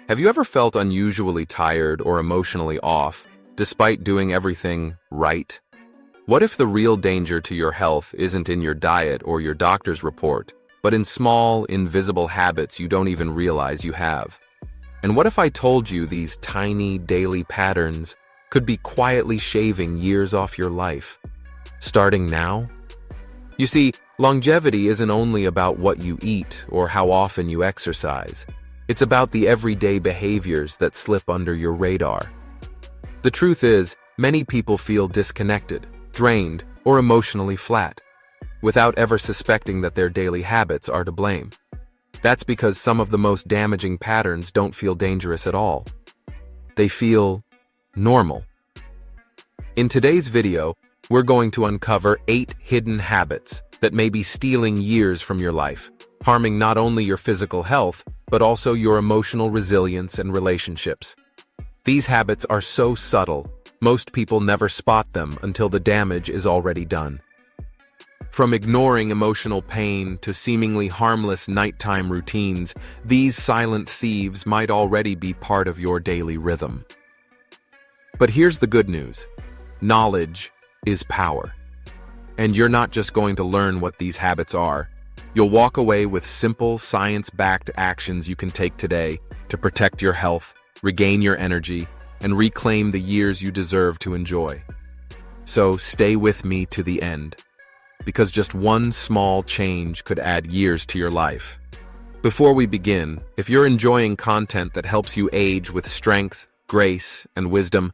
Have you ever felt unusually tired or emotionally off, despite doing everything right? What if the real danger to your health isn't in your diet or your doctor's report, but in small, invisible habits you don't even realize you have? And what if I told you these tiny, daily patterns could be quietly shaving years off your life, starting now? You see, longevity isn't only about what you eat or how often you exercise. It's about the everyday behaviors that slip under your radar. The truth is, many people feel disconnected, drained, or emotionally flat, without ever suspecting that their daily habits are to blame. That's because some of the most damaging patterns don't feel dangerous at all. They feel normal. In today's video, we're going to uncover 8 hidden habits that may be stealing years from your life, harming not only your physical health, but also your emotional resilience and relationships. These habits are so subtle, most people never spot them until the damage is already done. From ignoring emotional pain to seemingly harmless nighttime routines, these silent thieves might already be part of your daily rhythm. But here's the good news. Knowledge is power. And you're not just going to learn what these habits are. You'll walk away with simple, science-backed actions you can take today to protect your health, regain your energy, and reclaim the years you deserve to enjoy. So stay with me to the end, because just one small change could add years to your life. Before we begin, if you're enjoying content that helps you age with strength, grace, and wisdom,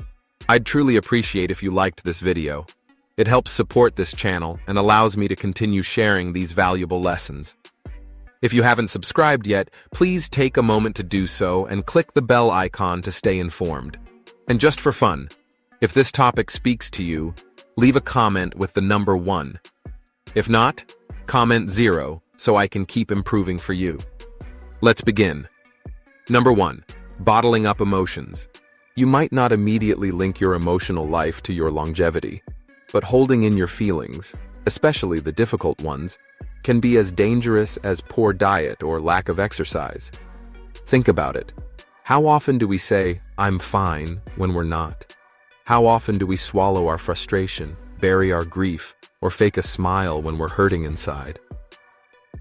I'd truly appreciate if you liked this video. It helps support this channel and allows me to continue sharing these valuable lessons. If you haven't subscribed yet, please take a moment to do so and click the bell icon to stay informed. And just for fun, if this topic speaks to you, leave a comment with the number 1. If not, comment 0 so I can keep improving for you. Let's begin. Number 1. Bottling up emotions. You might not immediately link your emotional life to your longevity, but holding in your feelings, especially the difficult ones, can be as dangerous as poor diet or lack of exercise. Think about it. How often do we say, "I'm fine," when we're not? How often do we swallow our frustration, bury our grief, or fake a smile when we're hurting inside?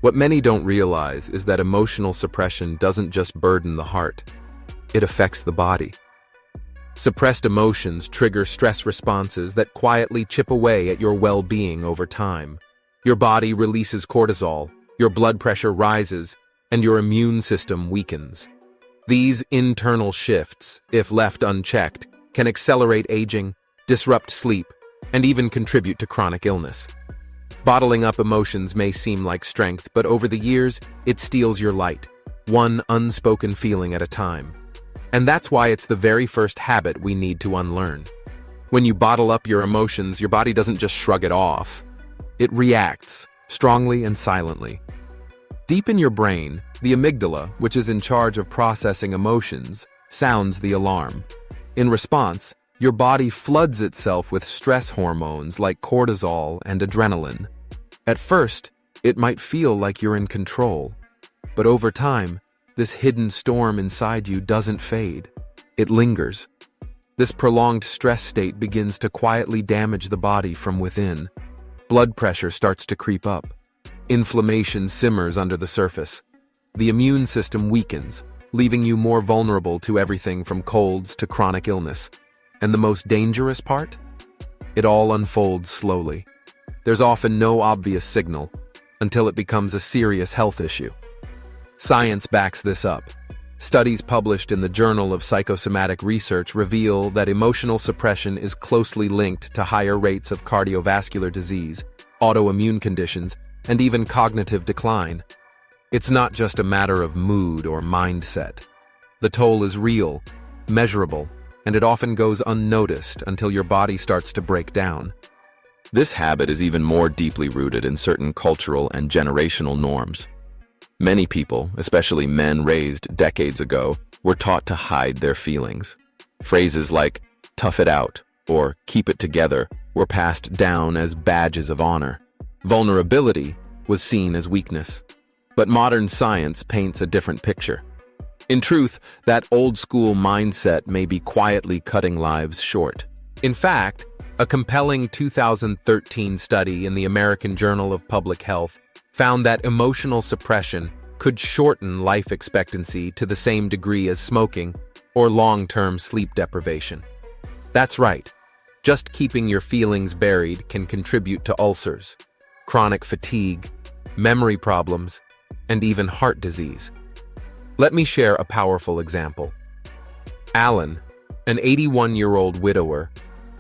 What many don't realize is that emotional suppression doesn't just burden the heart, it affects the body. Suppressed emotions trigger stress responses that quietly chip away at your well-being over time. Your body releases cortisol, your blood pressure rises, and your immune system weakens. These internal shifts, if left unchecked, can accelerate aging, disrupt sleep, and even contribute to chronic illness. Bottling up emotions may seem like strength, but over the years, it steals your light, one unspoken feeling at a time. And that's why it's the very first habit we need to unlearn. When you bottle up your emotions, your body doesn't just shrug it off. It reacts, strongly and silently. Deep in your brain, the amygdala, which is in charge of processing emotions, sounds the alarm. In response, your body floods itself with stress hormones like cortisol and adrenaline. At first, it might feel like you're in control, but over time, this hidden storm inside you doesn't fade. It lingers. This prolonged stress state begins to quietly damage the body from within. Blood pressure starts to creep up. Inflammation simmers under the surface. The immune system weakens, leaving you more vulnerable to everything from colds to chronic illness. And the most dangerous part? It all unfolds slowly. There's often no obvious signal until it becomes a serious health issue. Science backs this up. Studies published in the Journal of Psychosomatic Research reveal that emotional suppression is closely linked to higher rates of cardiovascular disease, autoimmune conditions, and even cognitive decline. It's not just a matter of mood or mindset. The toll is real, measurable, and it often goes unnoticed until your body starts to break down. This habit is even more deeply rooted in certain cultural and generational norms. Many people, especially men raised decades ago, were taught to hide their feelings. Phrases like "tough it out" or "keep it together" were passed down as badges of honor. Vulnerability was seen as weakness. But modern science paints a different picture. In truth, that old-school mindset may be quietly cutting lives short. In fact, a compelling 2013 study in the American Journal of Public Health found that emotional suppression could shorten life expectancy to the same degree as smoking or long-term sleep deprivation. That's right. Just keeping your feelings buried can contribute to ulcers, chronic fatigue, memory problems, and even heart disease. Let me share a powerful example. Alan, an 81-year-old widower,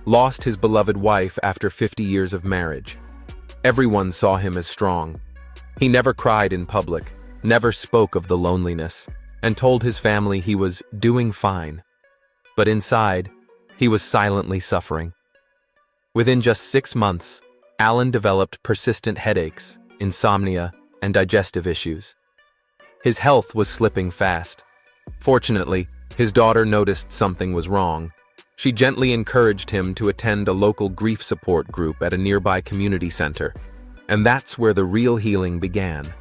lost his beloved wife after 50 years of marriage. Everyone saw him as strong. He never cried in public, never spoke of the loneliness, and told his family he was doing fine. But inside, he was silently suffering. Within just 6 months, Alan developed persistent headaches, insomnia, and digestive issues. His health was slipping fast. Fortunately, his daughter noticed something was wrong. She gently encouraged him to attend a local grief support group at a nearby community center. And that's where the real healing began.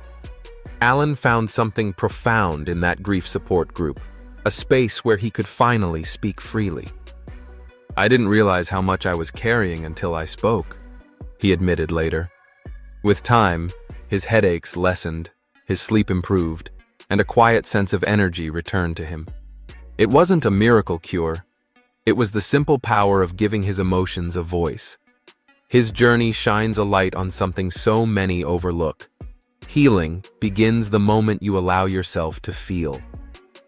Alan found something profound in that grief support group, a space where he could finally speak freely. "I didn't realize how much I was carrying until I spoke," he admitted later. With time, his headaches lessened, his sleep improved, and a quiet sense of energy returned to him. It wasn't a miracle cure. It was the simple power of giving his emotions a voice. His journey shines a light on something so many overlook. Healing begins the moment you allow yourself to feel.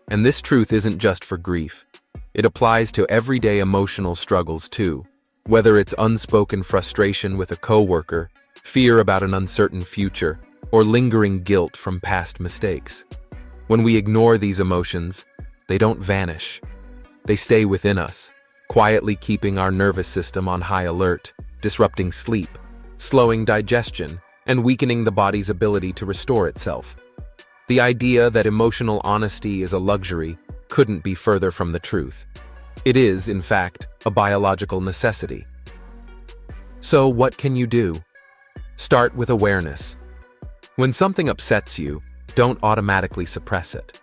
And this truth isn't just for grief. It applies to everyday emotional struggles too, whether it's unspoken frustration with a coworker, fear about an uncertain future, or lingering guilt from past mistakes. When we ignore these emotions, they don't vanish. They stay within us, quietly keeping our nervous system on high alert, disrupting sleep, slowing digestion, and weakening the body's ability to restore itself. The idea that emotional honesty is a luxury couldn't be further from the truth. It is, in fact, a biological necessity. So what can you do? Start with awareness. When something upsets you, don't automatically suppress it.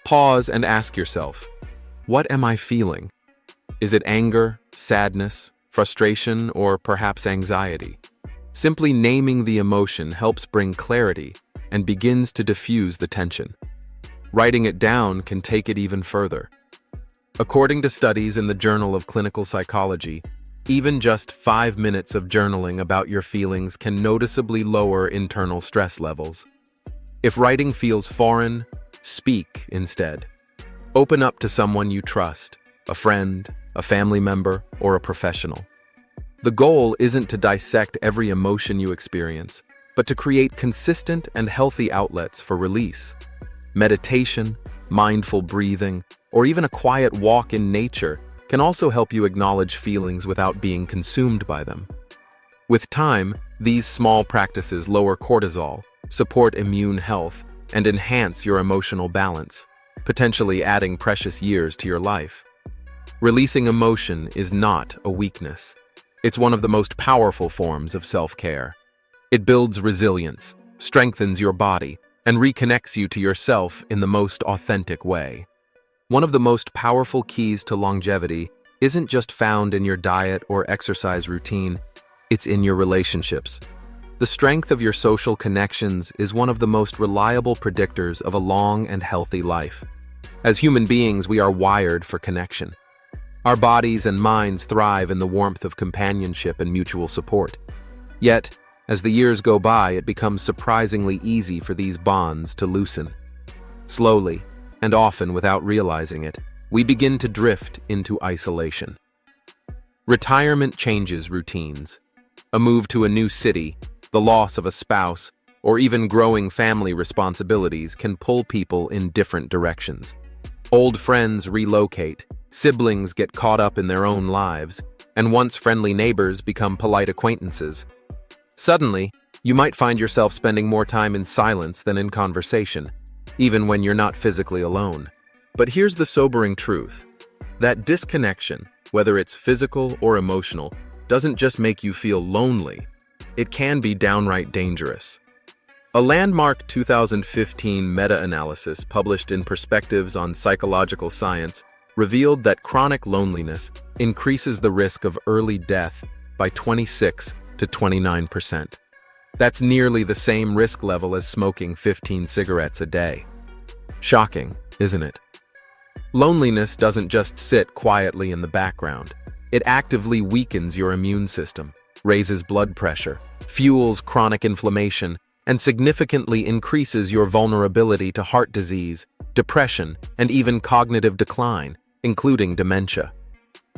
Pause and ask yourself, what am I feeling? Is it anger, sadness, frustration, or perhaps anxiety? Simply naming the emotion helps bring clarity and begins to diffuse the tension. Writing it down can take it even further. According to studies in the Journal of Clinical Psychology, even just 5 minutes of journaling about your feelings can noticeably lower internal stress levels. If writing feels foreign, speak instead. Open up to someone you trust, a friend, a family member, or a professional. The goal isn't to dissect every emotion you experience, but to create consistent and healthy outlets for release. Meditation, mindful breathing, or even a quiet walk in nature can also help you acknowledge feelings without being consumed by them. With time, these small practices lower cortisol, support immune health, and enhance your emotional balance, potentially adding precious years to your life. Releasing emotion is not a weakness. It's one of the most powerful forms of self-care. It builds resilience, strengthens your body, and reconnects you to yourself in the most authentic way. One of the most powerful keys to longevity isn't just found in your diet or exercise routine, it's in your relationships. The strength of your social connections is one of the most reliable predictors of a long and healthy life. As human beings, we are wired for connection. Our bodies and minds thrive in the warmth of companionship and mutual support. Yet, as the years go by, it becomes surprisingly easy for these bonds to loosen. Slowly, and often without realizing it, we begin to drift into isolation. Retirement changes routines. A move to a new city, the loss of a spouse, or even growing family responsibilities can pull people in different directions. Old friends relocate, siblings get caught up in their own lives, and once friendly neighbors become polite acquaintances. Suddenly, you might find yourself spending more time in silence than in conversation, even when you're not physically alone. But here's the sobering truth. That disconnection, whether it's physical or emotional, doesn't just make you feel lonely, it can be downright dangerous. A landmark 2015 meta-analysis published in Perspectives on Psychological Science revealed that chronic loneliness increases the risk of early death by 26 to 29%. That's nearly the same risk level as smoking 15 cigarettes a day. Shocking, isn't it? Loneliness doesn't just sit quietly in the background. It actively weakens your immune system, raises blood pressure, fuels chronic inflammation, and significantly increases your vulnerability to heart disease, depression, and even cognitive decline, including dementia.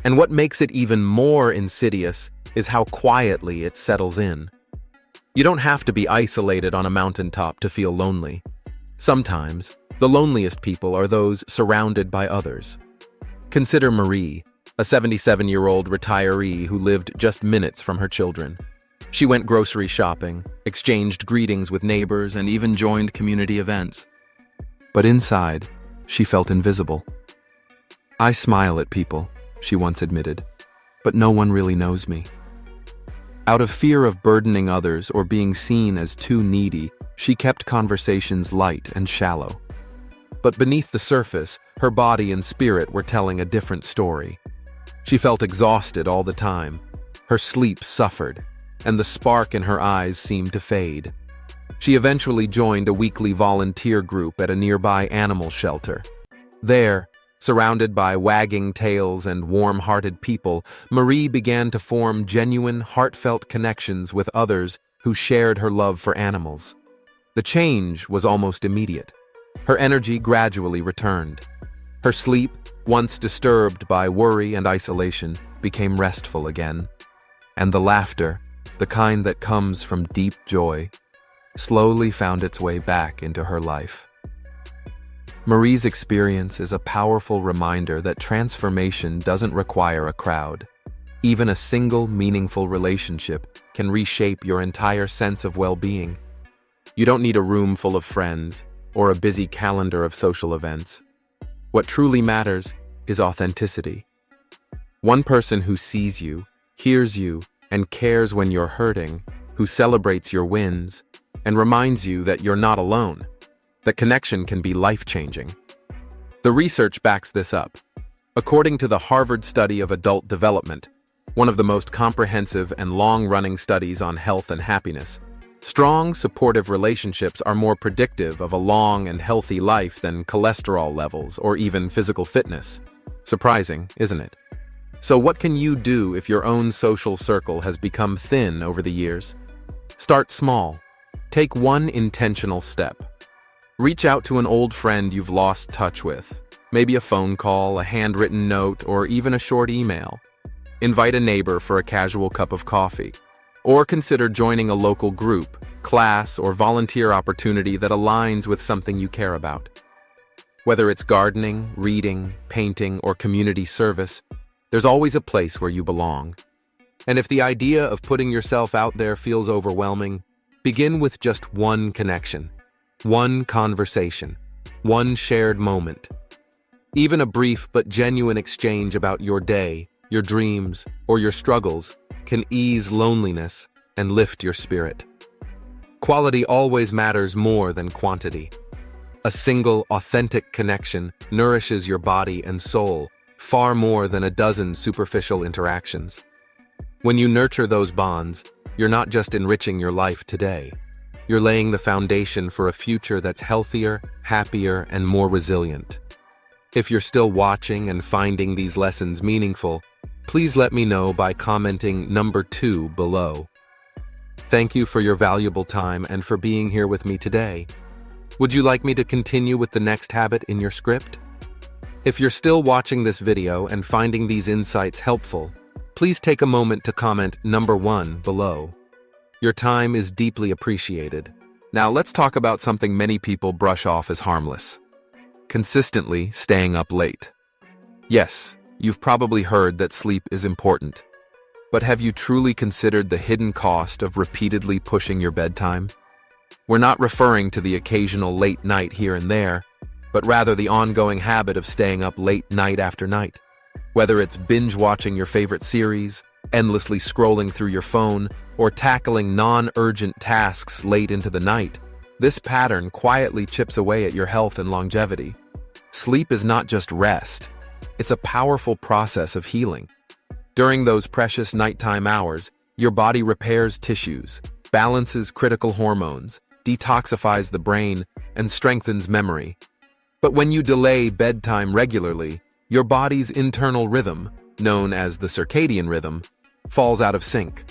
And what makes it even more insidious is how quietly it settles in. You don't have to be isolated on a mountaintop to feel lonely. Sometimes, the loneliest people are those surrounded by others. Consider Marie, a 77-year-old retiree who lived just minutes from her children. She went grocery shopping, exchanged greetings with neighbors, and even joined community events. But inside, she felt invisible. "I smile at people," she once admitted, "but no one really knows me." Out of fear of burdening others or being seen as too needy, she kept conversations light and shallow. But beneath the surface, her body and spirit were telling a different story. She felt exhausted all the time. Her sleep suffered, and the spark in her eyes seemed to fade. She eventually joined a weekly volunteer group at a nearby animal shelter. There, surrounded by wagging tails and warm-hearted people, Marie began to form genuine, heartfelt connections with others who shared her love for animals. The change was almost immediate. Her energy gradually returned. Her sleep, once disturbed by worry and isolation, became restful again. And the laughter, the kind that comes from deep joy, slowly found its way back into her life. Marie's experience is a powerful reminder that transformation doesn't require a crowd. Even a single meaningful relationship can reshape your entire sense of well-being. You don't need a room full of friends or a busy calendar of social events. What truly matters is authenticity. One person who sees you, hears you, and cares when you're hurting, who celebrates your wins, and reminds you that you're not alone. That connection can be life-changing. The research backs this up. According to the Harvard Study of Adult Development, one of the most comprehensive and long-running studies on health and happiness, strong, supportive relationships are more predictive of a long and healthy life than cholesterol levels or even physical fitness. Surprising, isn't it? So what can you do if your own social circle has become thin over the years? Start small. Take one intentional step. Reach out to an old friend you've lost touch with. Maybe a phone call, a handwritten note, or even a short email. Invite a neighbor for a casual cup of coffee. Or consider joining a local group, class, or volunteer opportunity that aligns with something you care about. Whether it's gardening, reading, painting, or community service, there's always a place where you belong. And if the idea of putting yourself out there feels overwhelming, begin with just one connection, one conversation, one shared moment. Even a brief but genuine exchange about your day, your dreams, or your struggles can ease loneliness and lift your spirit. Quality always matters more than quantity. A single, authentic connection nourishes your body and soul far more than a dozen superficial interactions. When you nurture those bonds, you're not just enriching your life today. You're laying the foundation for a future that's healthier, happier, and more resilient. If you're still watching and finding these lessons meaningful, please let me know by commenting number 2 below. Thank you for your valuable time and for being here with me today. Would you like me to continue with the next habit in your script? If you're still watching this video and finding these insights helpful, please take a moment to comment number 1 below. Your time is deeply appreciated. Now let's talk about something many people brush off as harmless. Consistently staying up late. Yes, you've probably heard that sleep is important. But have you truly considered the hidden cost of repeatedly pushing your bedtime? We're not referring to the occasional late night here and there, but rather the ongoing habit of staying up late night after night. Whether it's binge-watching your favorite series, endlessly scrolling through your phone, or tackling non-urgent tasks late into the night. This pattern quietly chips away at your health and longevity. Sleep is not just rest. It's a powerful process of healing. During those precious nighttime hours, your body repairs tissues, balances critical hormones, detoxifies the brain, and strengthens memory. But when you delay bedtime regularly, your body's internal rhythm, known as the circadian rhythm, falls out of sync.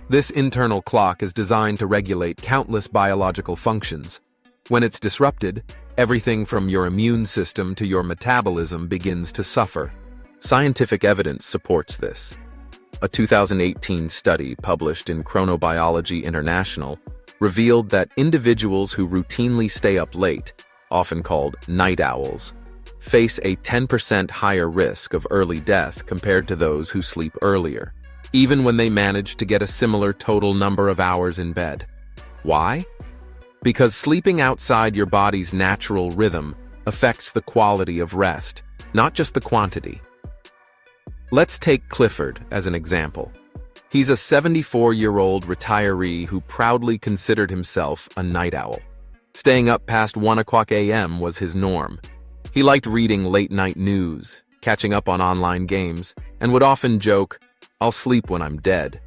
This internal clock is designed to regulate countless biological functions. When it's disrupted, everything from your immune system to your metabolism begins to suffer. Scientific evidence supports this. A 2018 study published in Chronobiology International revealed that individuals who routinely stay up late, often called night owls, face a 10% higher risk of early death compared to those who sleep earlier, even when they manage to get a similar total number of hours in bed. Why? Because sleeping outside your body's natural rhythm affects the quality of rest, not just the quantity. Let's take Clifford as an example. He's a 74-year-old retiree who proudly considered himself a night owl. Staying up past 1 a.m. was his norm. He liked reading late-night news, catching up on online games, and would often joke, "I'll sleep when I'm dead."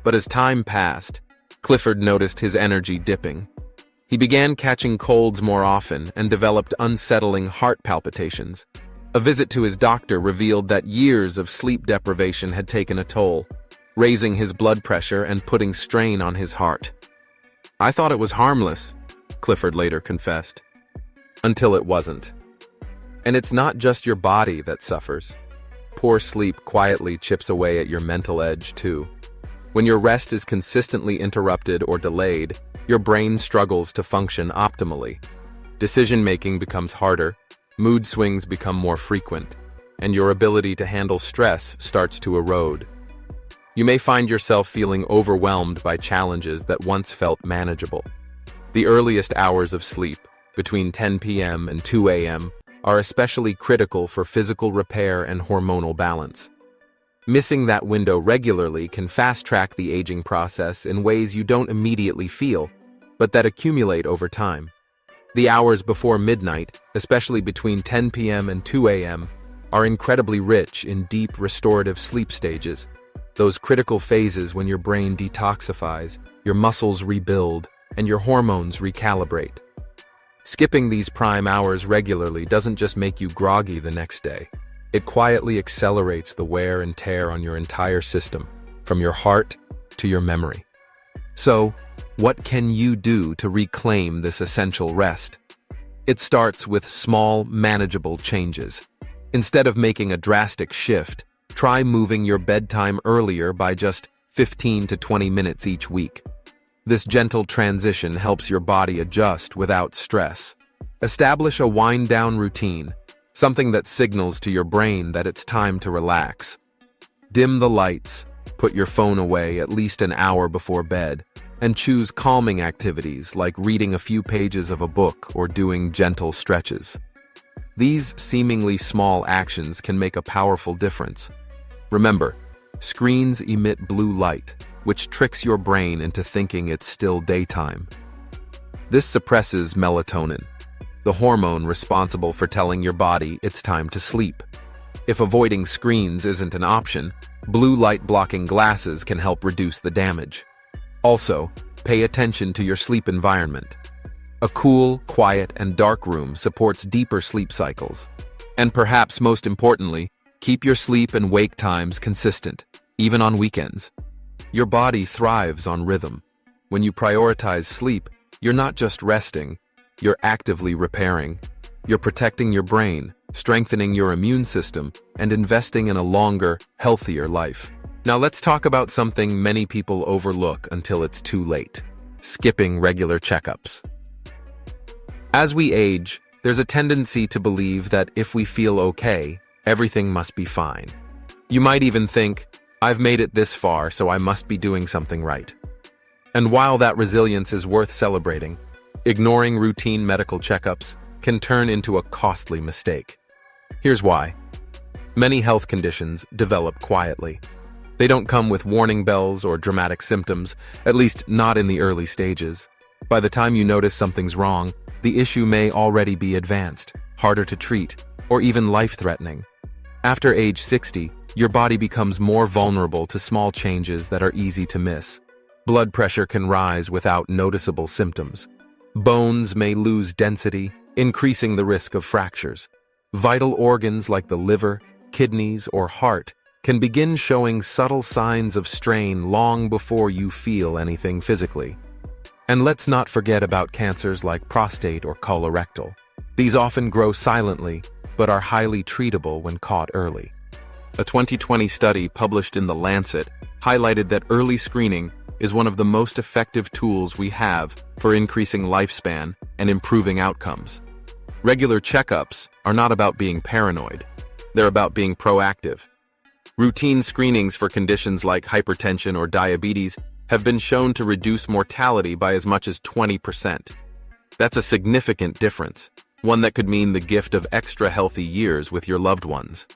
But as time passed, Clifford noticed his energy dipping. He began catching colds more often and developed unsettling heart palpitations. A visit to his doctor revealed that years of sleep deprivation had taken a toll, raising his blood pressure and putting strain on his heart. "I thought it was harmless," Clifford later confessed. Until it wasn't. And it's not just your body that suffers. Poor sleep quietly chips away at your mental edge, too. When your rest is consistently interrupted or delayed, your brain struggles to function optimally. Decision-making becomes harder, mood swings become more frequent, and your ability to handle stress starts to erode. You may find yourself feeling overwhelmed by challenges that once felt manageable. The earliest hours of sleep, between 10 p.m. and 2 a.m., are especially critical for physical repair and hormonal balance. Missing that window regularly can fast-track the aging process in ways you don't immediately feel, but that accumulate over time. The hours before midnight, especially between 10 p.m. and 2 a.m., are incredibly rich in deep restorative sleep stages, those critical phases when your brain detoxifies, your muscles rebuild, and your hormones recalibrate. Skipping these prime hours regularly doesn't just make you groggy the next day. It quietly accelerates the wear and tear on your entire system, from your heart to your memory. So, what can you do to reclaim this essential rest? It starts with small, manageable changes. Instead of making a drastic shift, try moving your bedtime earlier by just 15 to 20 minutes each week. This gentle transition helps your body adjust without stress. Establish a wind-down routine, something that signals to your brain that it's time to relax. Dim the lights, put your phone away at least an hour before bed, and choose calming activities like reading a few pages of a book or doing gentle stretches. These seemingly small actions can make a powerful difference. Remember, screens emit blue light, which tricks your brain into thinking it's still daytime. This suppresses melatonin, the hormone responsible for telling your body it's time to sleep. If avoiding screens isn't an option, blue light blocking glasses can help reduce the damage. Also, pay attention to your sleep environment. A cool, quiet, and dark room supports deeper sleep cycles. And perhaps most importantly, keep your sleep and wake times consistent, even on weekends. Your body thrives on rhythm. When you prioritize sleep, you're not just resting, you're actively repairing. You're protecting your brain, strengthening your immune system, and investing in a longer, healthier life. Now let's talk about something many people overlook until it's too late: skipping regular checkups. As we age, there's a tendency to believe that if we feel okay, everything must be fine. You might even think, "I've made it this far, so I must be doing something right." And while that resilience is worth celebrating, ignoring routine medical checkups can turn into a costly mistake. Here's why. Many health conditions develop quietly. They don't come with warning bells or dramatic symptoms, at least not in the early stages. By the time you notice something's wrong, the issue may already be advanced, harder to treat, or even life-threatening. After age 60, your body becomes more vulnerable to small changes that are easy to miss. Blood pressure can rise without noticeable symptoms. Bones may lose density, increasing the risk of fractures. Vital organs like the liver, kidneys, or heart can begin showing subtle signs of strain long before you feel anything physically. And let's not forget about cancers like prostate or colorectal. These often grow silently, but are highly treatable when caught early. A 2020 study published in The Lancet highlighted that early screening is one of the most effective tools we have for increasing lifespan and improving outcomes. Regular checkups are not about being paranoid. They're about being proactive. Routine screenings for conditions like hypertension or diabetes have been shown to reduce mortality by as much as 20%. That's a significant difference, one that could mean the gift of extra healthy years with your loved ones.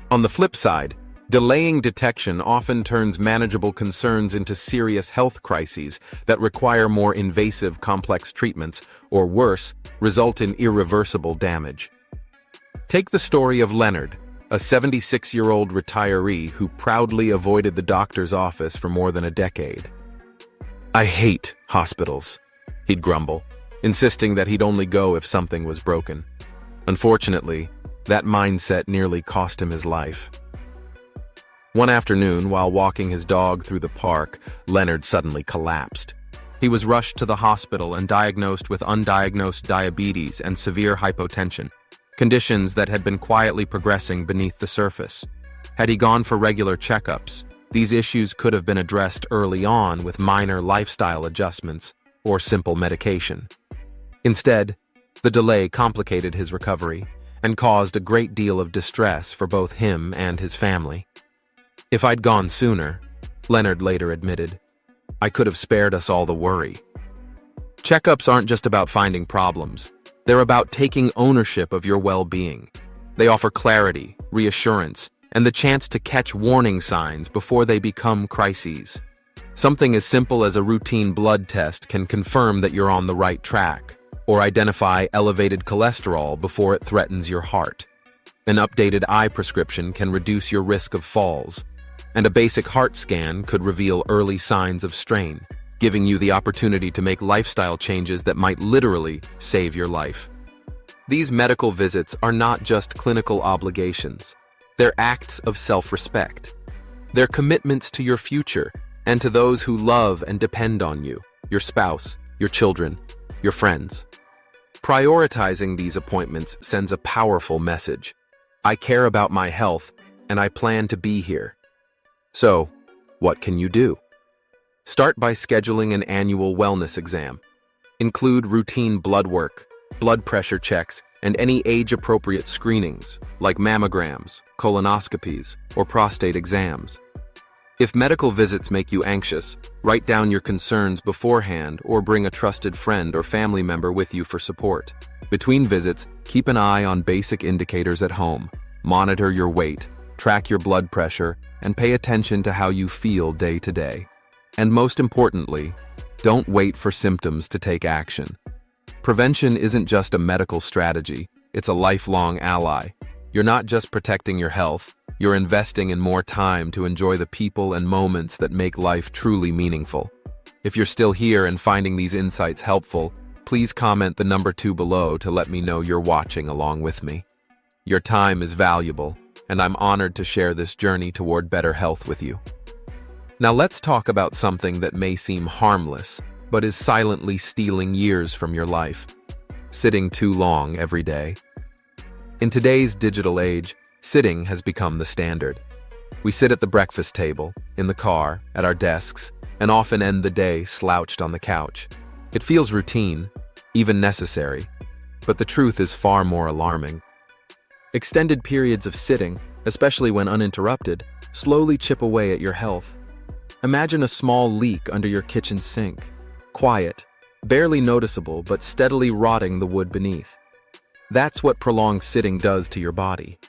On the flip side, delaying detection often turns manageable concerns into serious health crises that require more invasive, complex treatments, or worse, result in irreversible damage. Take the story of Leonard, a 76-year-old retiree who proudly avoided the doctor's office for more than a decade. "I hate hospitals," he'd grumble, insisting that he'd only go if something was broken. Unfortunately, that mindset nearly cost him his life. One afternoon, while walking his dog through the park, Leonard suddenly collapsed. He was rushed to the hospital and diagnosed with undiagnosed diabetes and severe hypotension, conditions that had been quietly progressing beneath the surface. Had he gone for regular checkups, these issues could have been addressed early on with minor lifestyle adjustments or simple medication. Instead, the delay complicated his recovery and caused a great deal of distress for both him and his family. "If I'd gone sooner," Leonard later admitted, "I could have spared us all the worry." Checkups aren't just about finding problems. They're about taking ownership of your well-being. They offer clarity, reassurance, and the chance to catch warning signs before they become crises. Something as simple as a routine blood test can confirm that you're on the right track, or identify elevated cholesterol before it threatens your heart. An updated eye prescription can reduce your risk of falls, and a basic heart scan could reveal early signs of strain, giving you the opportunity to make lifestyle changes that might literally save your life. These medical visits are not just clinical obligations. They're acts of self-respect. They're commitments to your future and to those who love and depend on you, your spouse, your children, your friends. Prioritizing these appointments sends a powerful message. I care about my health, and I plan to be here. So, what can you do? Start by scheduling an annual wellness exam. Include routine blood work, blood pressure checks, and any age-appropriate screenings, like mammograms, colonoscopies, or prostate exams. If medical visits make you anxious, write down your concerns beforehand or bring a trusted friend or family member with you for support. Between visits, keep an eye on basic indicators at home. Monitor your weight, track your blood pressure, and pay attention to how you feel day to day. And most importantly, don't wait for symptoms to take action. Prevention isn't just a medical strategy, it's a lifelong ally. You're not just protecting your health, you're investing in more time to enjoy the people and moments that make life truly meaningful. If you're still here and finding these insights helpful, please comment the number 2 below to let me know you're watching along with me. Your time is valuable, and I'm honored to share this journey toward better health with you. Now let's talk about something that may seem harmless, but is silently stealing years from your life. Sitting too long every day. In today's digital age, sitting has become the standard. We sit at the breakfast table, in the car, at our desks, and often end the day slouched on the couch. It feels routine, even necessary, but the truth is far more alarming. Extended periods of sitting, especially when uninterrupted, slowly chip away at your health. Imagine a small leak under your kitchen sink, quiet, barely noticeable but steadily rotting the wood beneath. That's what prolonged sitting does to your body.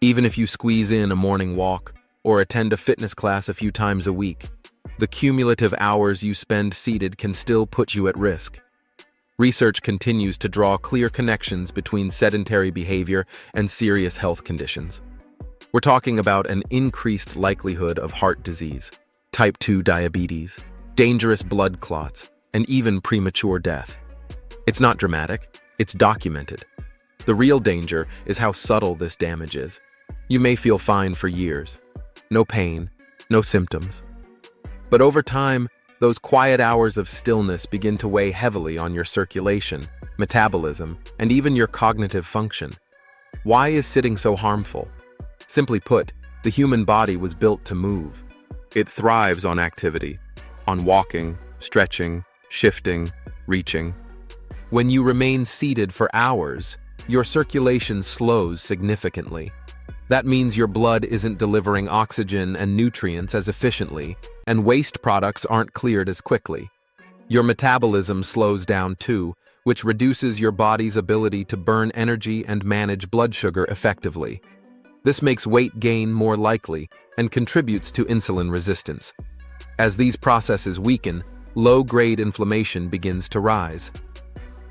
Even if you squeeze in a morning walk, or attend a fitness class a few times a week, the cumulative hours you spend seated can still put you at risk. Research continues to draw clear connections between sedentary behavior and serious health conditions. We're talking about an increased likelihood of heart disease, type 2 diabetes, dangerous blood clots, and even premature death. It's not dramatic, it's documented. The real danger is how subtle this damage is. You may feel fine for years. No pain, no symptoms. But over time, those quiet hours of stillness begin to weigh heavily on your circulation, metabolism, and even your cognitive function. Why is sitting so harmful? Simply put, the human body was built to move. It thrives on activity, on walking, stretching, shifting, reaching. When you remain seated for hours, your circulation slows significantly. That means your blood isn't delivering oxygen and nutrients as efficiently, and waste products aren't cleared as quickly. Your metabolism slows down too, which reduces your body's ability to burn energy and manage blood sugar effectively. This makes weight gain more likely and contributes to insulin resistance. As these processes weaken, low-grade inflammation begins to rise.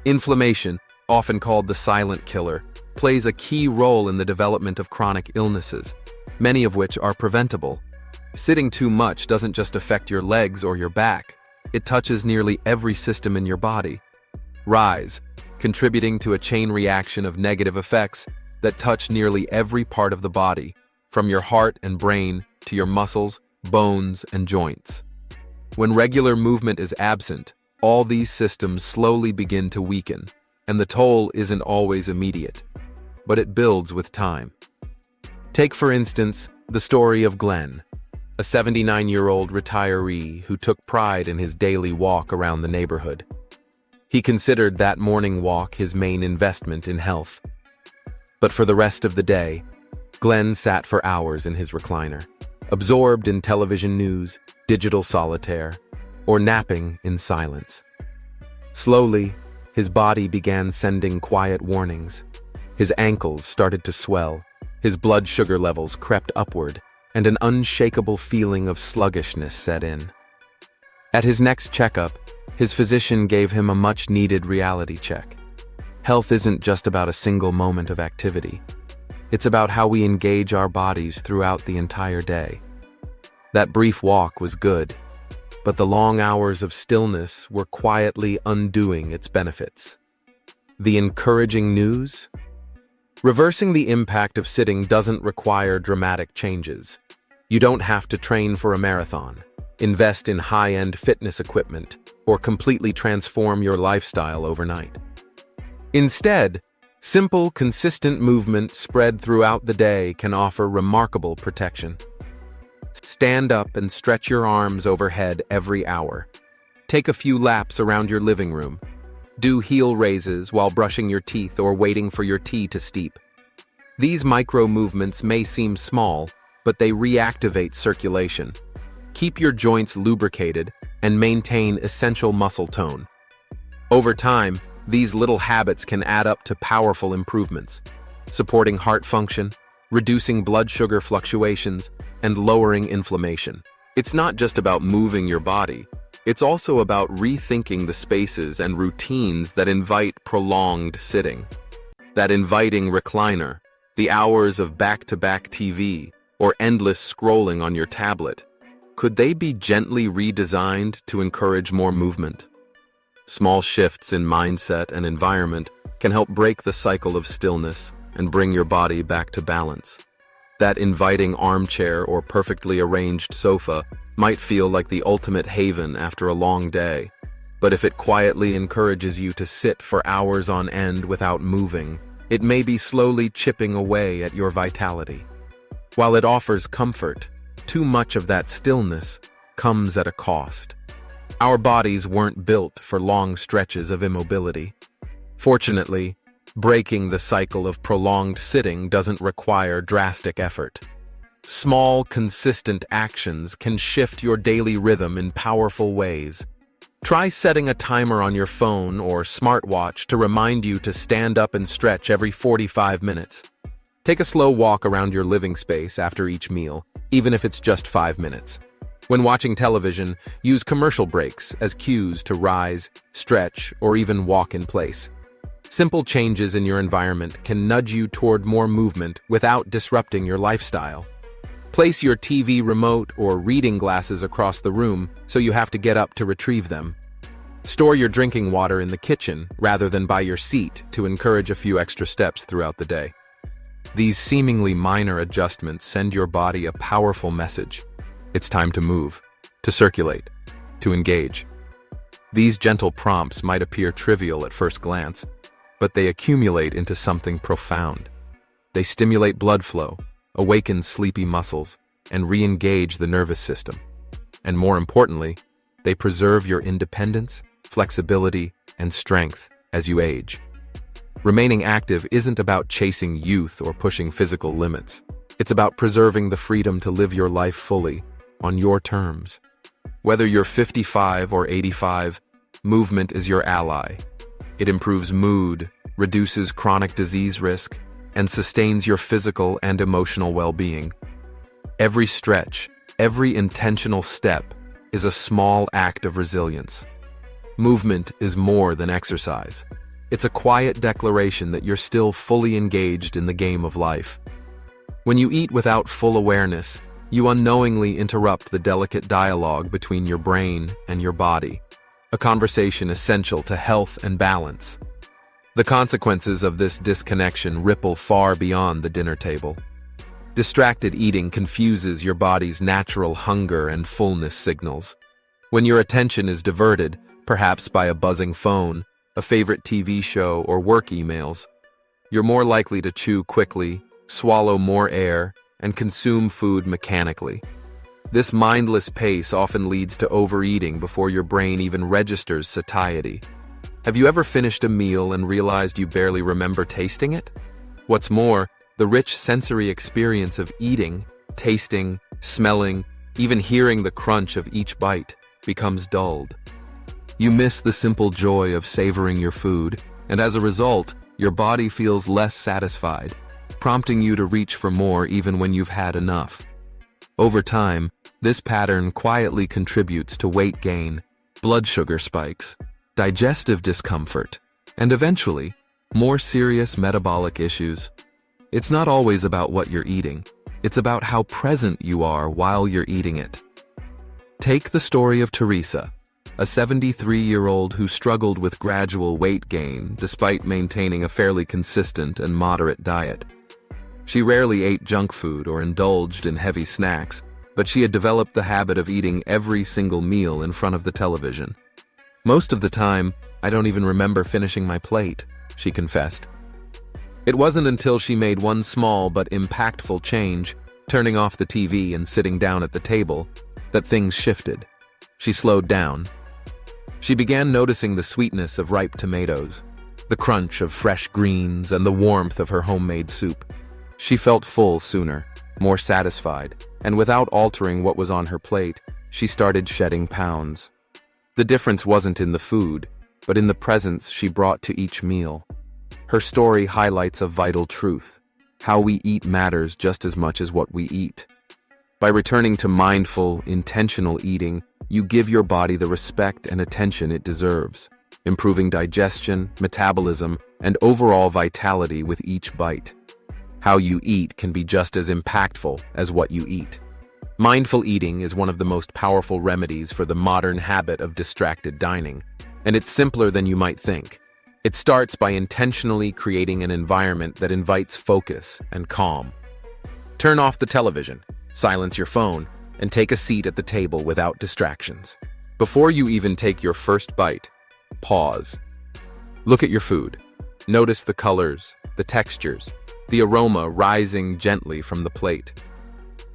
Inflammation, often called the silent killer, plays a key role in the development of chronic illnesses, many of which are preventable. Sitting too much doesn't just affect your legs or your back, it touches nearly every system in your body. Rise, contributing to a chain reaction of negative effects that touch nearly every part of the body, from your heart and brain to your muscles, bones, and joints. When regular movement is absent, all these systems slowly begin to weaken, and the toll isn't always immediate, but it builds with time. Take, for instance, the story of Glenn, a 79-year-old retiree who took pride in his daily walk around the neighborhood. He considered that morning walk his main investment in health. But for the rest of the day, Glenn sat for hours in his recliner, absorbed in television news, digital solitaire, or napping in silence. Slowly, his body began sending quiet warnings. His ankles started to swell, his blood sugar levels crept upward, and an unshakable feeling of sluggishness set in. At his next checkup, his physician gave him a much-needed reality check. Health isn't just about a single moment of activity. It's about how we engage our bodies throughout the entire day. That brief walk was good, but the long hours of stillness were quietly undoing its benefits. The encouraging news? Reversing the impact of sitting doesn't require dramatic changes. You don't have to train for a marathon, invest in high-end fitness equipment, or completely transform your lifestyle overnight. Instead, simple, consistent movement spread throughout the day can offer remarkable protection. Stand up and stretch your arms overhead every hour. Take a few laps around your living room. Do heel raises while brushing your teeth or waiting for your tea to steep. These micro movements may seem small, but they reactivate circulation. Keep your joints lubricated and maintain essential muscle tone. Over time, these little habits can add up to powerful improvements, supporting heart function, reducing blood sugar fluctuations, and lowering inflammation. It's not just about moving your body. It's also about rethinking the spaces and routines that invite prolonged sitting. That inviting recliner, the hours of back-to-back TV, or endless scrolling on your tablet, could they be gently redesigned to encourage more movement? Small shifts in mindset and environment can help break the cycle of stillness and bring your body back to balance. That inviting armchair or perfectly arranged sofa might feel like the ultimate haven after a long day, but if it quietly encourages you to sit for hours on end without moving, it may be slowly chipping away at your vitality. While it offers comfort, too much of that stillness comes at a cost. Our bodies weren't built for long stretches of immobility. Fortunately, breaking the cycle of prolonged sitting doesn't require drastic effort. Small, consistent actions can shift your daily rhythm in powerful ways. Try setting a timer on your phone or smartwatch to remind you to stand up and stretch every 45 minutes. Take a slow walk around your living space after each meal, even if it's just 5 minutes. When watching television, use commercial breaks as cues to rise, stretch, or even walk in place. Simple changes in your environment can nudge you toward more movement without disrupting your lifestyle. Place your TV remote or reading glasses across the room so you have to get up to retrieve them. Store your drinking water in the kitchen rather than by your seat to encourage a few extra steps throughout the day. These seemingly minor adjustments send your body a powerful message. It's time to move, to circulate, to engage. These gentle prompts might appear trivial at first glance, but they accumulate into something profound. They stimulate blood flow, awaken sleepy muscles, and re-engage the nervous system. And more importantly, they preserve your independence, flexibility, and strength as you age. Remaining active isn't about chasing youth or pushing physical limits. It's about preserving the freedom to live your life fully, on your terms. Whether you're 55 or 85, movement is your ally. It improves mood, reduces chronic disease risk, and sustains your physical and emotional well-being. Every stretch, every intentional step is a small act of resilience. Movement is more than exercise. It's a quiet declaration that you're still fully engaged in the game of life. When you eat without full awareness, you unknowingly interrupt the delicate dialogue between your brain and your body, a conversation essential to health and balance. The consequences of this disconnection ripple far beyond the dinner table. Distracted eating confuses your body's natural hunger and fullness signals. When your attention is diverted, perhaps by a buzzing phone, a favorite TV show, or work emails, you're more likely to chew quickly, swallow more air, and consume food mechanically. This mindless pace often leads to overeating before your brain even registers satiety. Have you ever finished a meal and realized you barely remember tasting it? What's more, the rich sensory experience of eating, tasting, smelling, even hearing the crunch of each bite becomes dulled. You miss the simple joy of savoring your food, and as a result, your body feels less satisfied, prompting you to reach for more even when you've had enough. Over time, this pattern quietly contributes to weight gain, blood sugar spikes, digestive discomfort, and eventually, more serious metabolic issues. It's not always about what you're eating. It's about how present you are while you're eating it. Take the story of Teresa, a 73-year-old who struggled with gradual weight gain despite maintaining a fairly consistent and moderate diet. She rarely ate junk food or indulged in heavy snacks, but she had developed the habit of eating every single meal in front of the television. "Most of the time, I don't even remember finishing my plate," she confessed. It wasn't until she made one small but impactful change, turning off the TV and sitting down at the table, that things shifted. She slowed down. She began noticing the sweetness of ripe tomatoes, the crunch of fresh greens, and the warmth of her homemade soup. She felt full sooner, more satisfied, and without altering what was on her plate, she started shedding pounds. The difference wasn't in the food, but in the presence she brought to each meal. Her story highlights a vital truth: how we eat matters just as much as what we eat. By returning to mindful, intentional eating, you give your body the respect and attention it deserves, improving digestion, metabolism, and overall vitality with each bite. How you eat can be just as impactful as what you eat. Mindful eating is one of the most powerful remedies for the modern habit of distracted dining, and it's simpler than you might think. It starts by intentionally creating an environment that invites focus and calm. Turn off the television, silence your phone, and take a seat at the table without distractions. Before you even take your first bite, pause. Look at your food. Notice the colors, the textures, the aroma rising gently from the plate.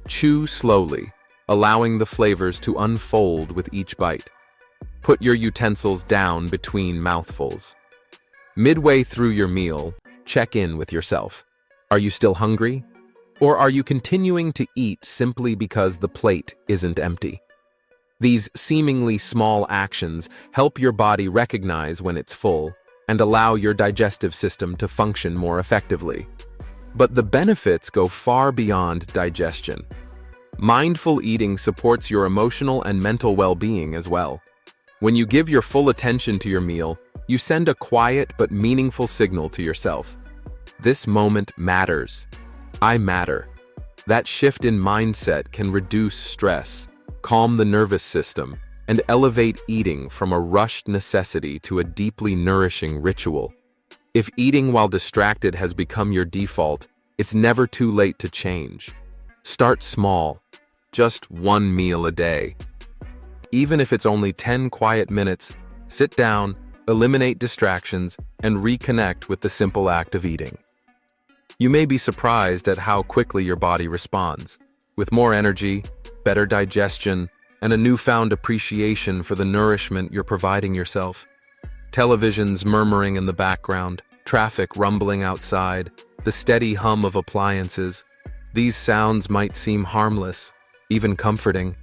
Chew slowly, allowing the flavors to unfold with each bite. Put your utensils down between mouthfuls. Midway through your meal, check in with yourself. Are you still hungry? Or are you continuing to eat simply because the plate isn't empty? These seemingly small actions help your body recognize when it's full and allow your digestive system to function more effectively. But the benefits go far beyond digestion. Mindful eating supports your emotional and mental well-being as well. When you give your full attention to your meal, you send a quiet but meaningful signal to yourself. This moment matters. I matter. That shift in mindset can reduce stress, calm the nervous system, and elevate eating from a rushed necessity to a deeply nourishing ritual. If eating while distracted has become your default, it's never too late to change. Start small, just one meal a day. Even if it's only 10 quiet minutes, sit down, eliminate distractions, and reconnect with the simple act of eating. You may be surprised at how quickly your body responds. With more energy, better digestion, and a newfound appreciation for the nourishment you're providing yourself. Televisions murmuring in the background, traffic rumbling outside, the steady hum of appliances. These sounds might seem harmless, even comforting,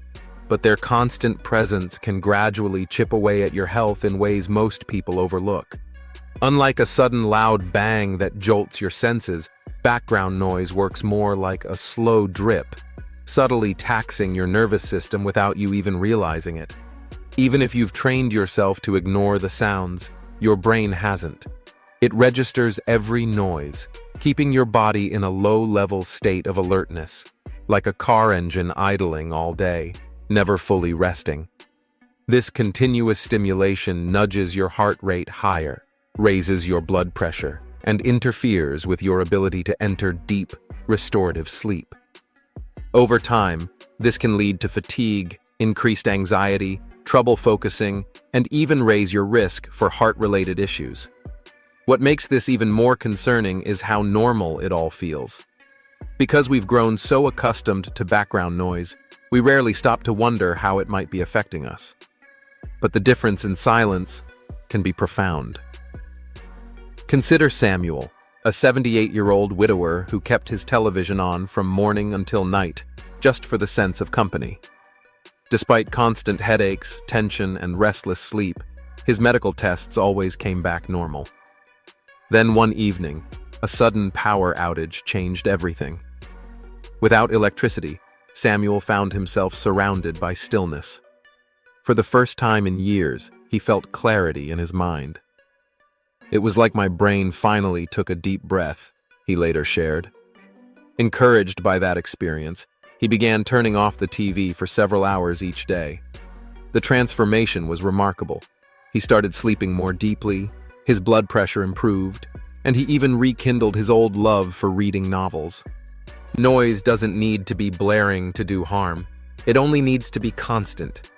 but their constant presence can gradually chip away at your health in ways most people overlook. Unlike a sudden loud bang that jolts your senses, background noise works more like a slow drip, subtly taxing your nervous system without you even realizing it. Even if you've trained yourself to ignore the sounds, your brain hasn't. It registers every noise, keeping your body in a low-level state of alertness, like a car engine idling all day, never fully resting. This continuous stimulation nudges your heart rate higher, raises your blood pressure, and interferes with your ability to enter deep, restorative sleep. Over time, this can lead to fatigue, increased anxiety, trouble focusing, and even raise your risk for heart-related issues. What makes this even more concerning is how normal it all feels. Because we've grown so accustomed to background noise, we rarely stop to wonder how it might be affecting us. But the difference in silence can be profound. Consider Samuel, a 78-year-old widower who kept his television on from morning until night, just for the sense of company. Despite constant headaches, tension, and restless sleep, his medical tests always came back normal. Then one evening, a sudden power outage changed everything. Without electricity, Samuel found himself surrounded by stillness. For the first time in years, he felt clarity in his mind. "It was like my brain finally took a deep breath," he later shared. Encouraged by that experience, he began turning off the TV for several hours each day. The transformation was remarkable. He started sleeping more deeply, his blood pressure improved, and he even rekindled his old love for reading novels. Noise doesn't need to be blaring to do harm. It only needs to be constant.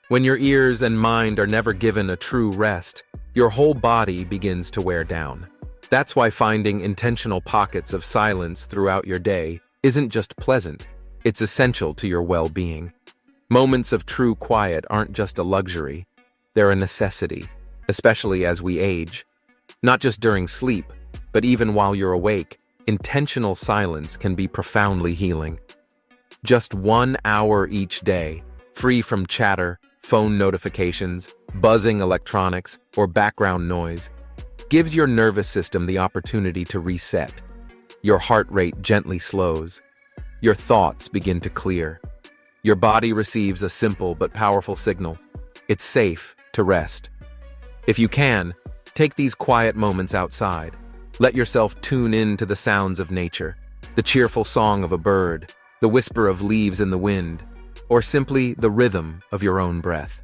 When your ears and mind are never given a true rest, your whole body begins to wear down. That's why finding intentional pockets of silence throughout your day isn't just pleasant, it's essential to your well-being. Moments of true quiet aren't just a luxury, they're a necessity, especially as we age. Not just during sleep, but even while you're awake, intentional silence can be profoundly healing. Just 1 hour each day, free from chatter, phone notifications, buzzing electronics, or background noise, gives your nervous system the opportunity to reset. Your heart rate gently slows. Your thoughts begin to clear. Your body receives a simple but powerful signal. It's safe to rest. If you can, take these quiet moments outside. Let yourself tune in to the sounds of nature, the cheerful song of a bird, the whisper of leaves in the wind, or simply the rhythm of your own breath.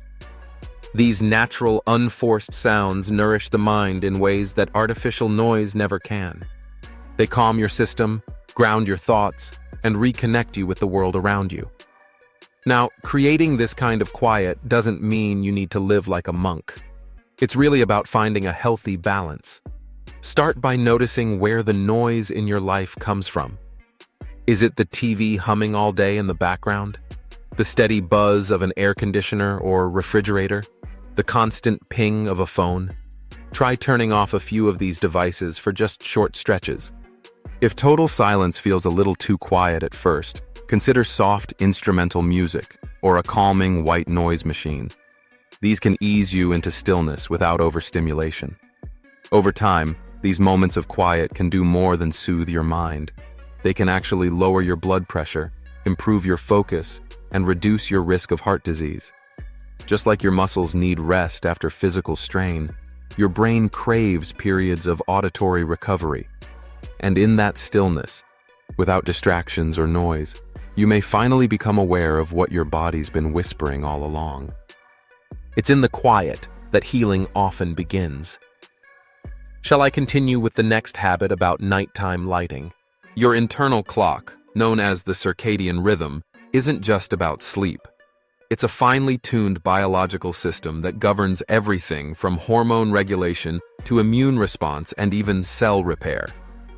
These natural, unforced sounds nourish the mind in ways that artificial noise never can. They calm your system, ground your thoughts, and reconnect you with the world around you. Now, creating this kind of quiet doesn't mean you need to live like a monk. It's really about finding a healthy balance. Start by noticing where the noise in your life comes from. Is it the TV humming all day in the background? The steady buzz of an air conditioner or refrigerator? The constant ping of a phone? Try turning off a few of these devices for just short stretches. If total silence feels a little too quiet at first, consider soft instrumental music or a calming white noise machine. These can ease you into stillness without overstimulation. Over time, These moments of quiet can do more than soothe your mind. They can actually lower your blood pressure, improve your focus, and reduce your risk of heart disease. Just like your muscles need rest after physical strain, your brain craves periods of auditory recovery. And in that stillness, without distractions or noise, you may finally become aware of what your body's been whispering all along. It's in the quiet that healing often begins. Shall I continue with the next habit about nighttime lighting? Your internal clock, known as the circadian rhythm, isn't just about sleep. It's a finely tuned biological system that governs everything from hormone regulation to immune response and even cell repair.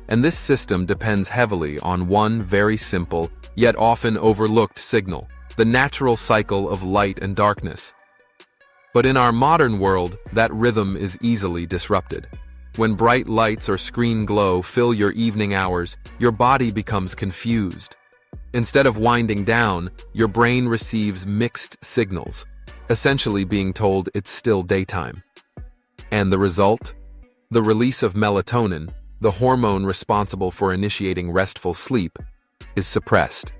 And this system depends heavily on one very simple, yet often overlooked signal: the natural cycle of light and darkness. But in our modern world, that rhythm is easily disrupted. When bright lights or screen glow fill your evening hours, your body becomes confused. Instead of winding down, your brain receives mixed signals, essentially being told it's still daytime. And the result? The release of melatonin, the hormone responsible for initiating restful sleep, is suppressed.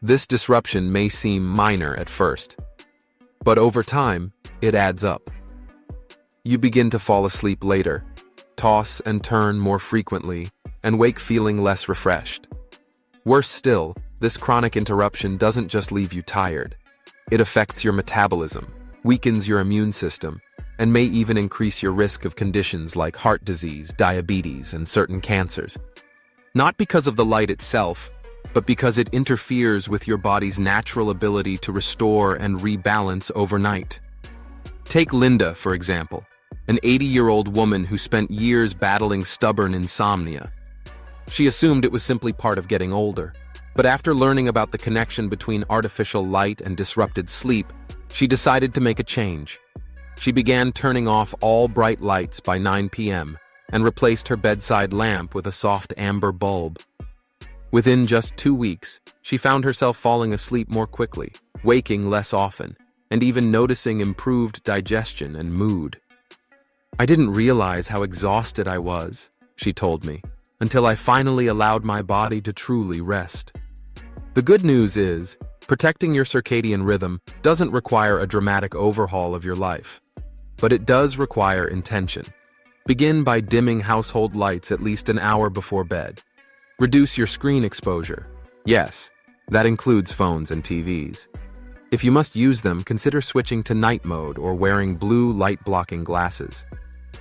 This disruption may seem minor at first, but over time, it adds up. You begin to fall asleep later, toss and turn more frequently, and wake feeling less refreshed. Worse still, this chronic interruption doesn't just leave you tired. It affects your metabolism, weakens your immune system, and may even increase your risk of conditions like heart disease, diabetes, and certain cancers. Not because of the light itself, but because it interferes with your body's natural ability to restore and rebalance overnight. Take Linda, for example, an 80-year-old woman who spent years battling stubborn insomnia. She assumed it was simply part of getting older, but after learning about the connection between artificial light and disrupted sleep, she decided to make a change. She began turning off all bright lights by 9 p.m. and replaced her bedside lamp with a soft amber bulb. Within just 2 weeks, she found herself falling asleep more quickly, waking less often, and even noticing improved digestion and mood. "I didn't realize how exhausted I was," she told me, "until I finally allowed my body to truly rest." The good news is, protecting your circadian rhythm doesn't require a dramatic overhaul of your life, but it does require intention. Begin by dimming household lights at least an hour before bed. Reduce your screen exposure. Yes, that includes phones and TVs. If you must use them, consider switching to night mode or wearing blue light-blocking glasses.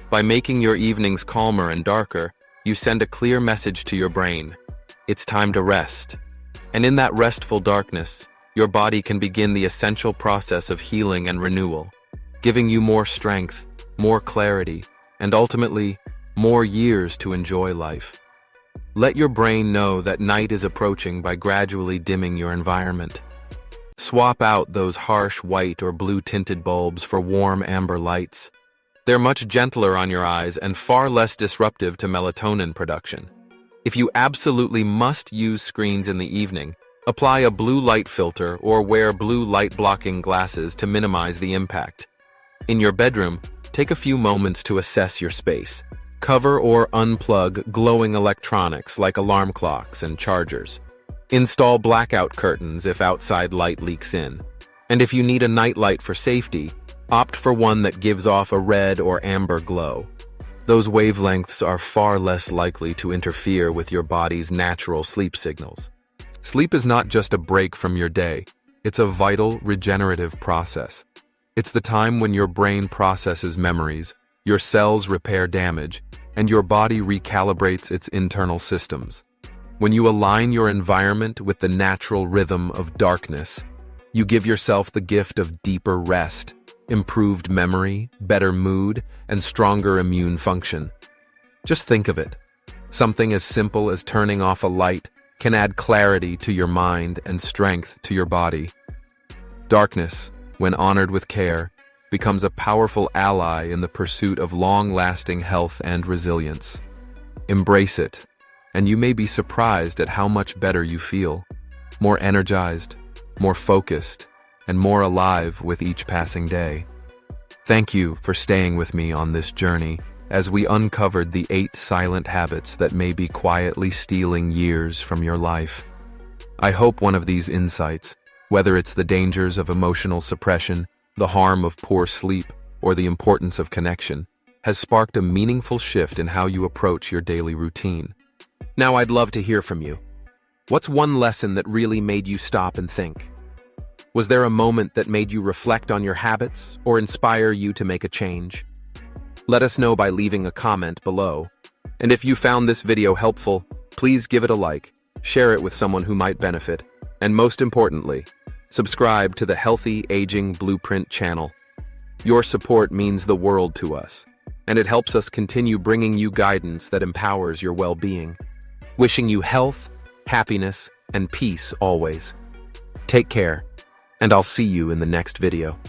By making your evenings calmer and darker, you send a clear message to your brain. It's time to rest. And in that restful darkness, your body can begin the essential process of healing and renewal, giving you more strength, more clarity, and ultimately, more years to enjoy life. Let your brain know that night is approaching by gradually dimming your environment. Swap out those harsh white or blue-tinted bulbs for warm amber lights. They're much gentler on your eyes and far less disruptive to melatonin production. If you absolutely must use screens in the evening, apply a blue light filter or wear blue light-blocking glasses to minimize the impact. In your bedroom, take a few moments to assess your space. Cover or unplug glowing electronics like alarm clocks and chargers. Install blackout curtains if outside light leaks in. And if you need a nightlight for safety, opt for one that gives off a red or amber glow. Those wavelengths are far less likely to interfere with your body's natural sleep signals. Sleep is not just a break from your day, it's a vital, regenerative process. It's the time when your brain processes memories, your cells repair damage, and your body recalibrates its internal systems. When you align your environment with the natural rhythm of darkness, you give yourself the gift of deeper rest, improved memory, better mood, and stronger immune function. Just think of it. Something as simple as turning off a light can add clarity to your mind and strength to your body. Darkness, when honored with care, becomes a powerful ally in the pursuit of long-lasting health and resilience. Embrace it, and you may be surprised at how much better you feel. More energized, more focused, and more alive with each passing day. Thank you for staying with me on this journey, as we uncovered the 8 silent habits that may be quietly stealing years from your life. I hope one of these insights, whether it's the dangers of emotional suppression, the harm of poor sleep, or the importance of connection, has sparked a meaningful shift in how you approach your daily routine. Now I'd love to hear from you. What's one lesson that really made you stop and think? Was there a moment that made you reflect on your habits or inspire you to make a change? Let us know by leaving a comment below. And if you found this video helpful, please give it a like, share it with someone who might benefit, and most importantly, subscribe to the Healthy Aging Blueprint channel. Your support means the world to us, and it helps us continue bringing you guidance that empowers your well-being. Wishing you health, happiness, and peace always. Take care, and I'll see you in the next video.